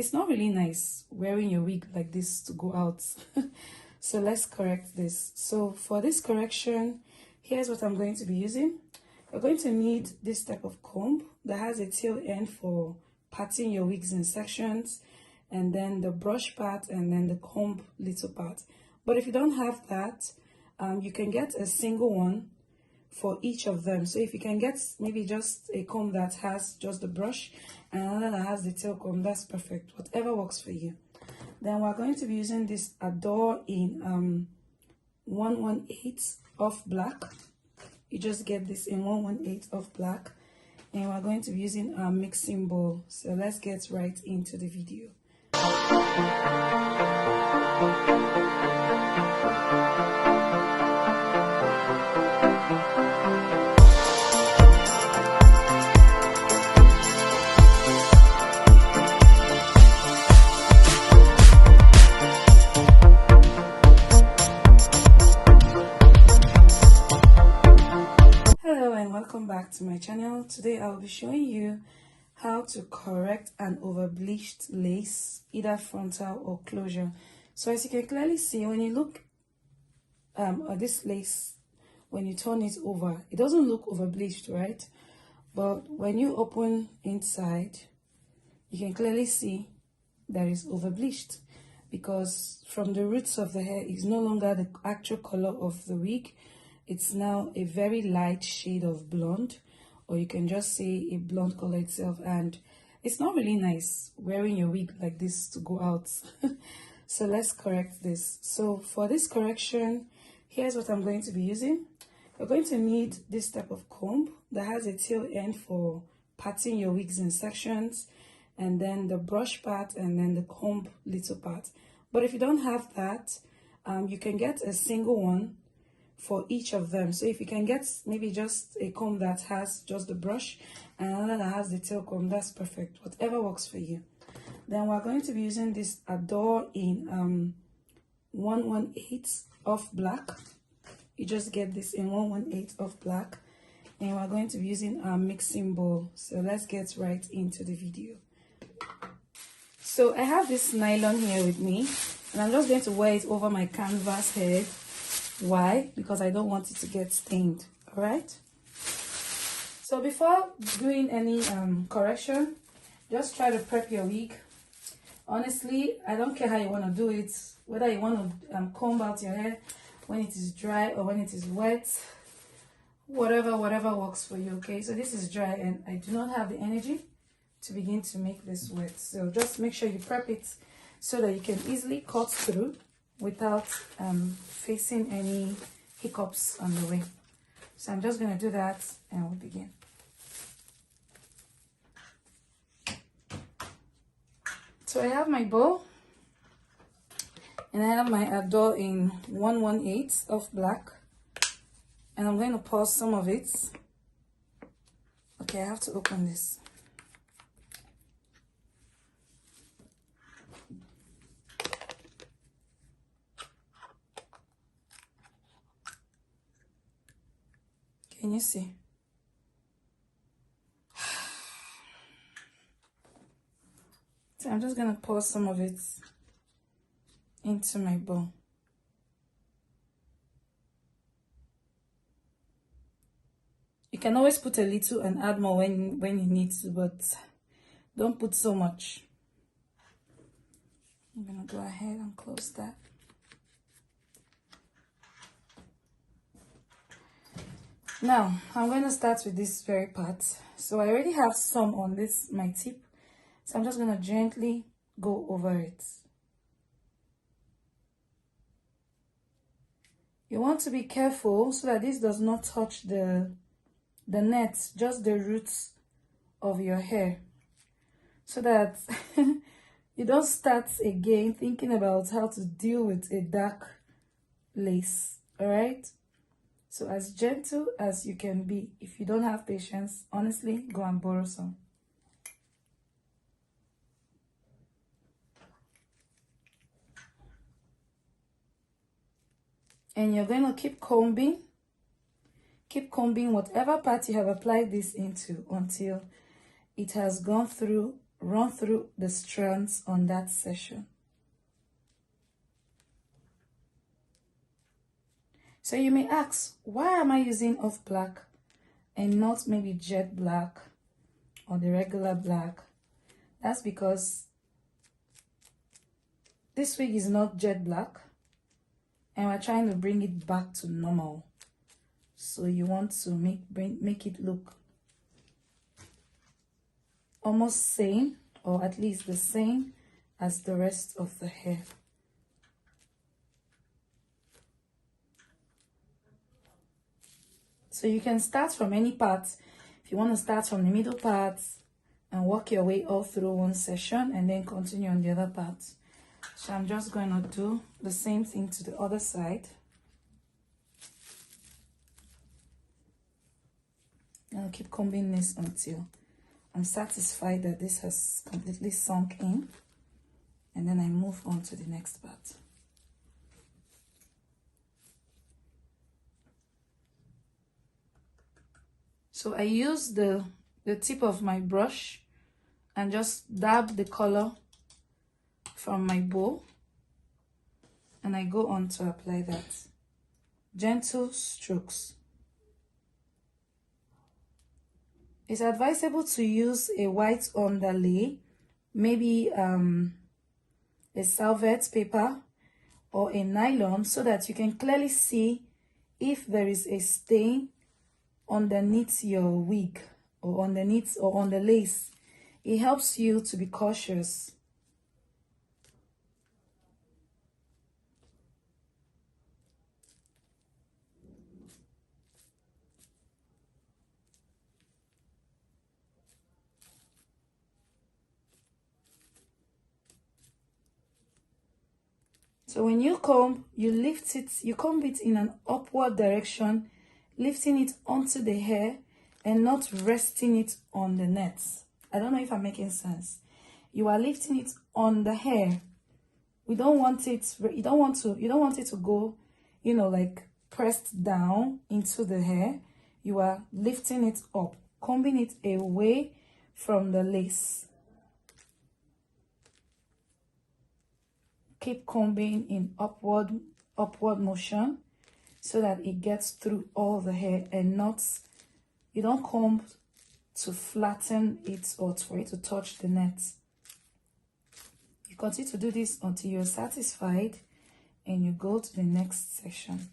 It's not really nice wearing your wig like this to go out. So let's correct this. So for this correction, here's what I'm going to be using. You're going to need this type of comb that has a tail end for parting your wigs in sections, and then the brush part, and then the comb little part. But if you don't have that, you can get a single one for each of them. So if you can get maybe just a comb that has just the brush and another that has the tail comb, that's perfect. Whatever works for you. Then we're going to be using this Adore in 1/1/8 of black. You just get this in 1/1/8 of black, and we're going to be using our mixing bowl. So let's get right into the video. Welcome back to my channel. Today I'll be showing you how to correct an over-bleached lace, either frontal or closure. So as you can clearly see, when you look at this lace, when you turn it over, it doesn't look over-bleached, right? But when you open inside, you can clearly see that it's over-bleached, because from the roots of the hair is no longer the actual color of the wig. It's now a very light shade of blonde, or you can just say a blonde color itself, and it's not really nice wearing your wig like this to go out. So let's correct this. So for this correction, here's what I'm going to be using. You're going to need this type of comb that has a tail end for parting your wigs in sections, and then the brush part, and then the comb little part. But if you don't have that, you can get a single one for each of them. So if you can get maybe just a comb that has just the brush and another that has the tail comb, that's perfect. Whatever works for you. Then we're going to be using this Adore in 1/1/8 of black. You just get this in 1/1/8 of black, and we're going to be using our mixing bowl. So let's get right into the video. So I have this nylon here with me, and I'm just going to wear it over my canvas head. Why? Because I don't want it to get stained. All right. So before doing any correction, just try to prep your wig. Honestly, I don't care how you want to do it, whether you want to comb out your hair when it is dry or when it is wet, whatever works for you. Okay, so this is dry and I do not have the energy to begin to make this wet, so just make sure you prep it so that you can easily cut through without facing any hiccups on the way. So I'm just going to do that and we'll begin. So I have my bowl and I have my Adore in 1/1/8 of black, and I'm going to pour some of it. Okay, I have to open this. Can you see? So I'm just going to pour some of it into my bowl. You can always put a little and add more when you need to, but don't put so much. I'm going to go ahead and close that. Now, I'm going to start with this very part. So I already have some on this, my tip. So I'm just going to gently go over it. You want to be careful so that this does not touch the net, just the roots of your hair. So that you don't start again thinking about how to deal with a dark lace, all right? So as gentle as you can be. If you don't have patience, honestly, go and borrow some. And you're going to keep combing whatever part you have applied this into until it has gone through run through the strands on that section. So you may ask, why am I using off black and not maybe jet black or the regular black? That's because this wig is not jet black and we're trying to bring it back to normal. So you want to make it look almost same, or at least the same as the rest of the hair. So you can start from any part. If you want to start from the middle part and work your way all through one session and then continue on the other part. So I'm just going to do the same thing to the other side. I'll keep combing this until I'm satisfied that this has completely sunk in, and then I move on to the next part. So I use the tip of my brush and just dab the color from my bowl, and I go on to apply that. Gentle strokes. It's advisable to use a white underlay, maybe a salvette paper or a nylon, so that you can clearly see if there is a stain underneath your wig or underneath or on the lace. It helps you to be cautious. So when you comb, you lift it, you comb it in an upward direction, lifting it onto the hair and not resting it on the net. I don't know if I'm making sense. You are lifting it on the hair. We don't want it, you don't want it to go, you know, like pressed down into the hair. You are lifting it up, combing it away from the lace. Keep combing in upward motion so that it gets through all the hair and not, you don't comb to flatten it or for it to touch the net. You continue to do this until you're satisfied and you go to the next section.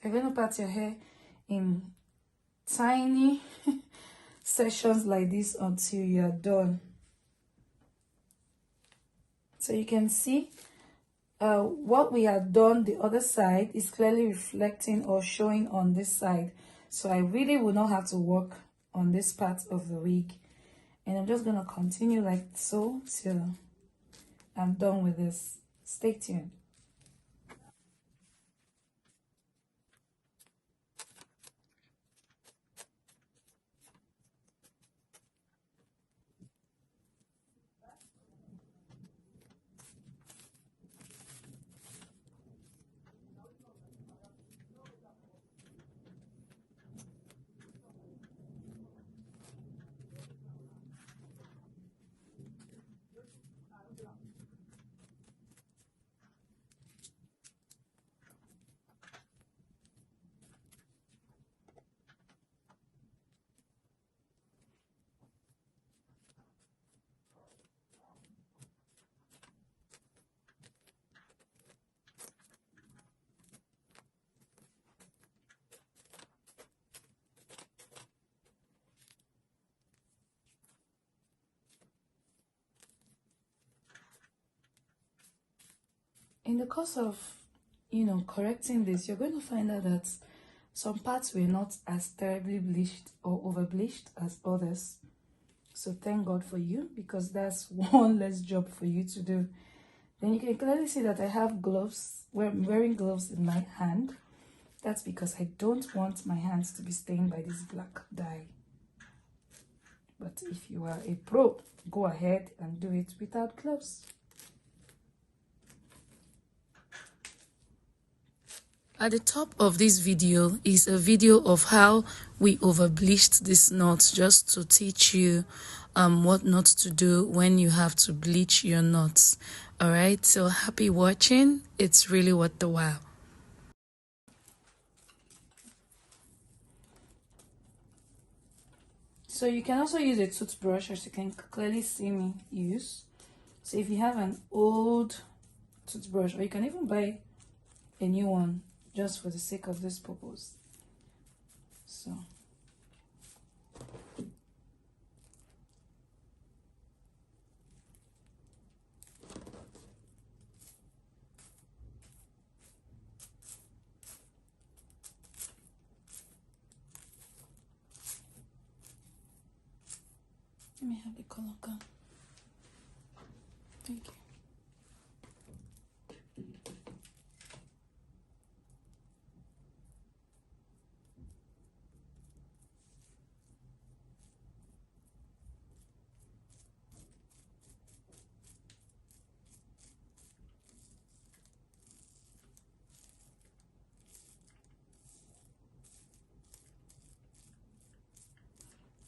You're going to pat your hair in tiny sections like this until you're done. So you can see what we have done the other side is clearly reflecting or showing on this side. So I really will not have to work on this part of the wig. And I'm just going to continue like so till I'm done with this. Stay tuned. In the course of, you know, correcting this, you're going to find out that some parts were not as terribly bleached or over bleached as others. So thank God for you, because that's one less job for you to do. Then you can clearly see that I have gloves. I'm wearing gloves in my hand. That's because I don't want my hands to be stained by this black dye. But if you are a pro, go ahead and do it without gloves. At the top of this video is a video of how we over-bleached this knot, just to teach you what not to do when you have to bleach your knots. Alright, so happy watching. It's really worth the while. So you can also use a toothbrush, as you can clearly see me use. So if you have an old toothbrush, or you can even buy a new one just for the sake of this purpose. So let me have the color gun. Thank you.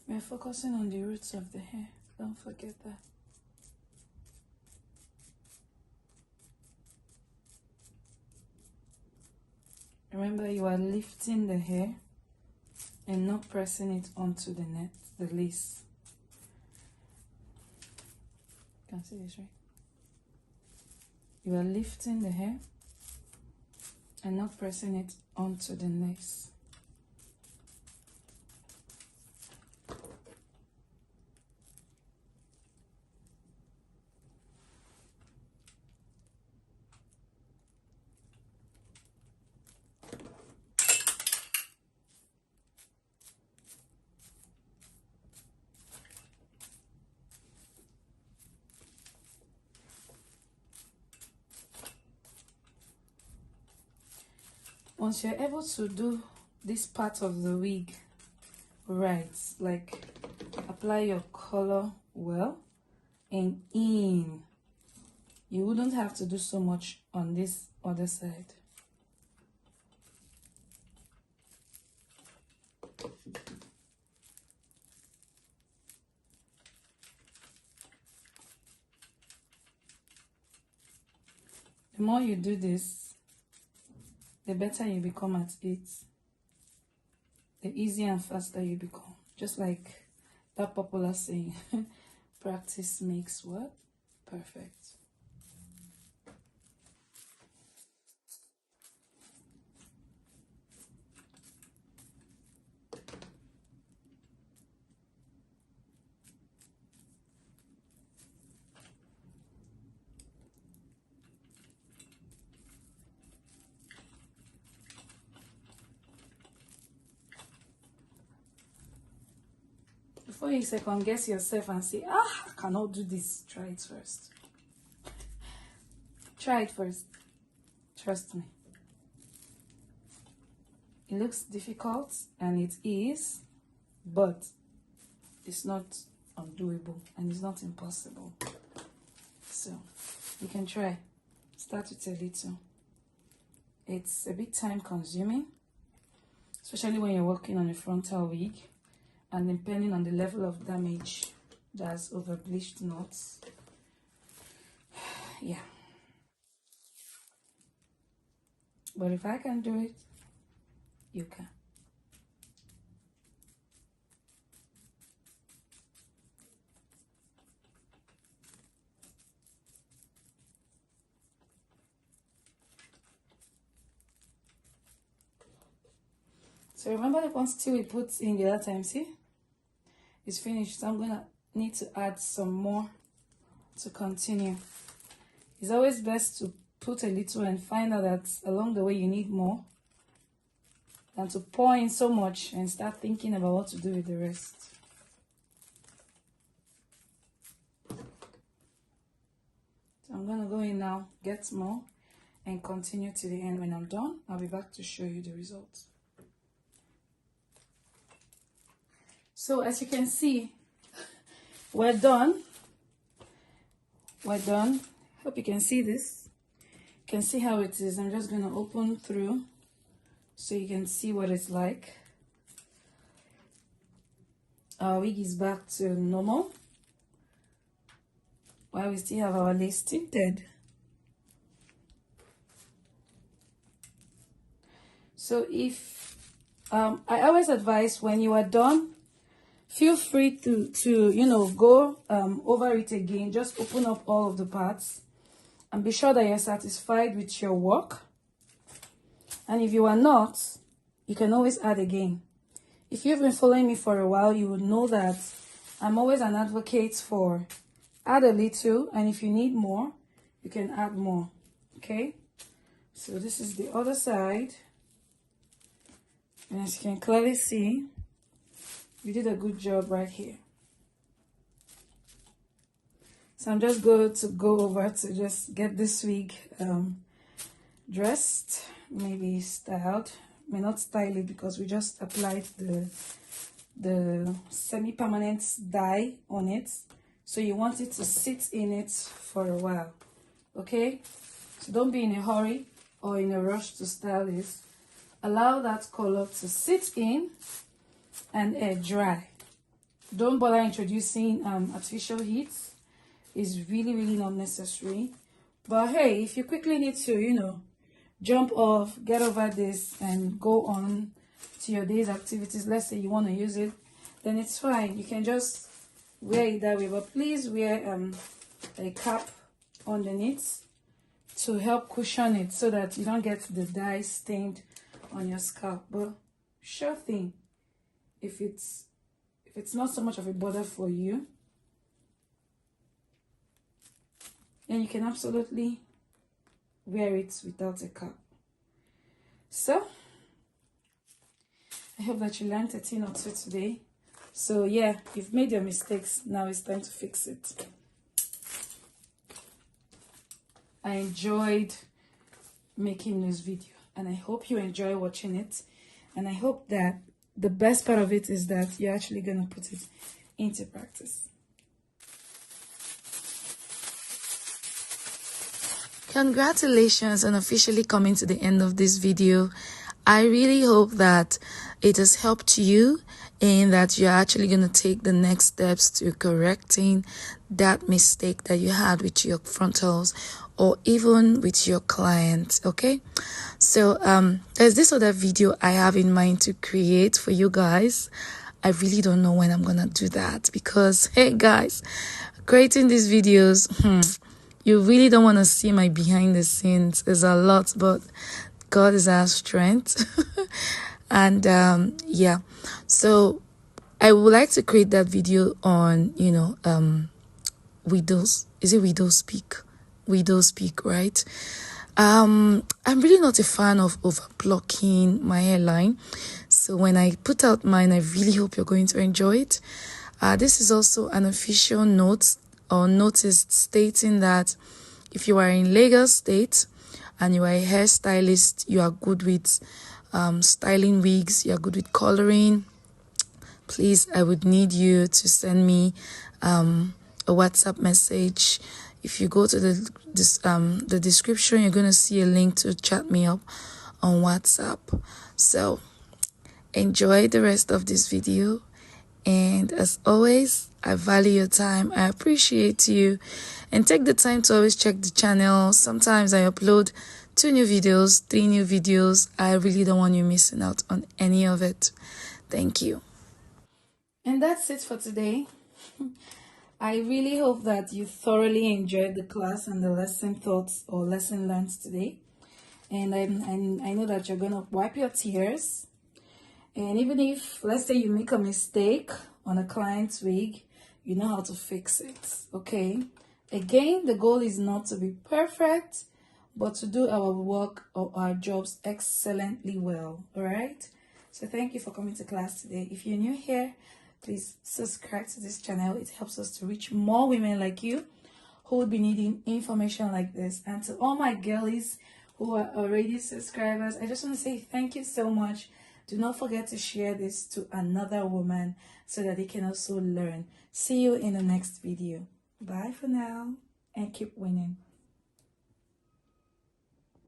We're focusing on the roots of the hair. Don't forget that. Remember, you are lifting the hair and not pressing it onto the net, the lace. You can see this, right? You are lifting the hair and not pressing it onto the lace. Once you're able to do this part of the wig right, like apply your color well and in, you wouldn't have to do so much on this other side. The more you do this, the better you become at it. The easier and faster you become. Just like that popular saying, practice makes what? Perfect. Before you second guess yourself and say, I cannot do this, try it first. Try it first. Trust me. It looks difficult, and it is, but it's not undoable and it's not impossible. So you can try. Start with a little. It's a bit time consuming, especially when you're working on a frontal wig, and depending on the level of damage that's over-bleached knots. Yeah. But if I can do it, you can. So remember the quantity we put in the other time, see? It's finished, so I'm gonna need to add some more to continue. It's always best to put a little and find out that along the way you need more than to pour in so much and start thinking about what to do with the rest. So I'm gonna go in now, get more, and continue to the end. When I'm done, I'll be back to show you the results. So as you can see, we're done. We're done. Hope you can see this. You can see how it is. I'm just going to open through so you can see what it's like. Our wig is back to normal, while we still have our lace tinted. So if I always advise, when you are done, feel free to go over it again. Just open up all of the parts and be sure that you're satisfied with your work. And if you are not, you can always add again. If you've been following me for a while, you would know that I'm always an advocate for add a little, and if you need more, you can add more. Okay, so this is the other side, and as you can clearly see, we did a good job right here. So I'm just going to go over to just get this wig dressed, maybe styled. May not style it because we just applied the semi-permanent dye on it, so you want it to sit in it for a while. Okay, so don't be in a hurry or in a rush to style this. Allow that color to sit in and air dry. Don't bother introducing artificial heat. It's really not necessary. But hey, if you quickly need to jump off, get over this and go on to your day's activities, let's say you want to use it, then it's fine. You can just wear it that way, but please wear a cap underneath to help cushion it so that you don't get the dye stained on your scalp. But sure thing, if it's not so much of a bother for you, then you can absolutely wear it without a cap. So I hope that you learned a thing or two today. So yeah, you've made your mistakes, now it's time to fix it. I enjoyed making this video and I hope you enjoy watching it, and I hope that the best part of it is that you're actually gonna put it into practice. Congratulations on officially coming to the end of this video. I really hope that it has helped you and that you're actually going to take the next steps to correcting that mistake that you had with your frontals or even with your client. Okay, so there's this other video I have in mind to create for you guys. I really don't know when I'm gonna do that because, hey guys, creating these videos, you really don't want to see my behind the scenes. There's a lot, but God is our strength. And yeah, so I would like to create that video on widows. Is it widow speak? Widow speak, right? I'm really not a fan of overblocking my hairline, so when I put out mine, I really hope you're going to enjoy it. This is also an official note or notice stating that if you are in Lagos State and you are a hairstylist, you are good with styling wigs, you are good with coloring, please, I would need you to send me a WhatsApp message. If you go to the description, you're going to see a link to chat me up on WhatsApp. So enjoy the rest of this video, and as always, I value your time, I appreciate you, and take the time to always check the channel. Sometimes I upload 2 new videos, 3 new videos. I really don't want you missing out on any of it. Thank you. And that's it for today. I really hope that you thoroughly enjoyed the class and the lesson thoughts or lesson learned today. And I know that you're going to wipe your tears. And even if, let's say, you make a mistake on a client's wig, you know how to fix it, okay? Again, the goal is not to be perfect, but to do our work or our jobs excellently well, all right? So thank you for coming to class today. If you're new here, please subscribe to this channel. It helps us to reach more women like you who would be needing information like this. And to all my girlies who are already subscribers, I just want to say thank you so much. Do not forget to share this to another woman so that they can also learn. See you in the next video. Bye for now and keep winning.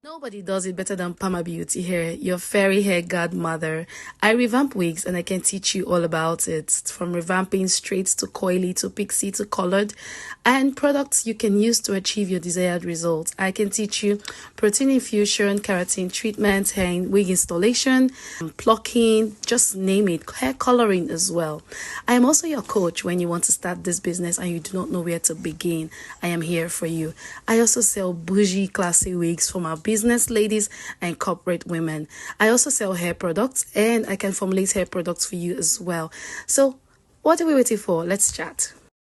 Nobody does it better than Pama Beauty here, your fairy hair godmother. I revamp wigs and I can teach you all about it, from revamping straight to coily to pixie to colored, and products you can use to achieve your desired results. I can teach you protein infusion, keratin treatment, hair wig installation, plucking, just name it, hair coloring as well. I am also your coach when you want to start this business and you do not know where to begin. I am here for you. I also sell bougie classy wigs for my business ladies and corporate women. I also sell hair products and I can formulate hair products for you as well. So what are we waiting for? Let's chat.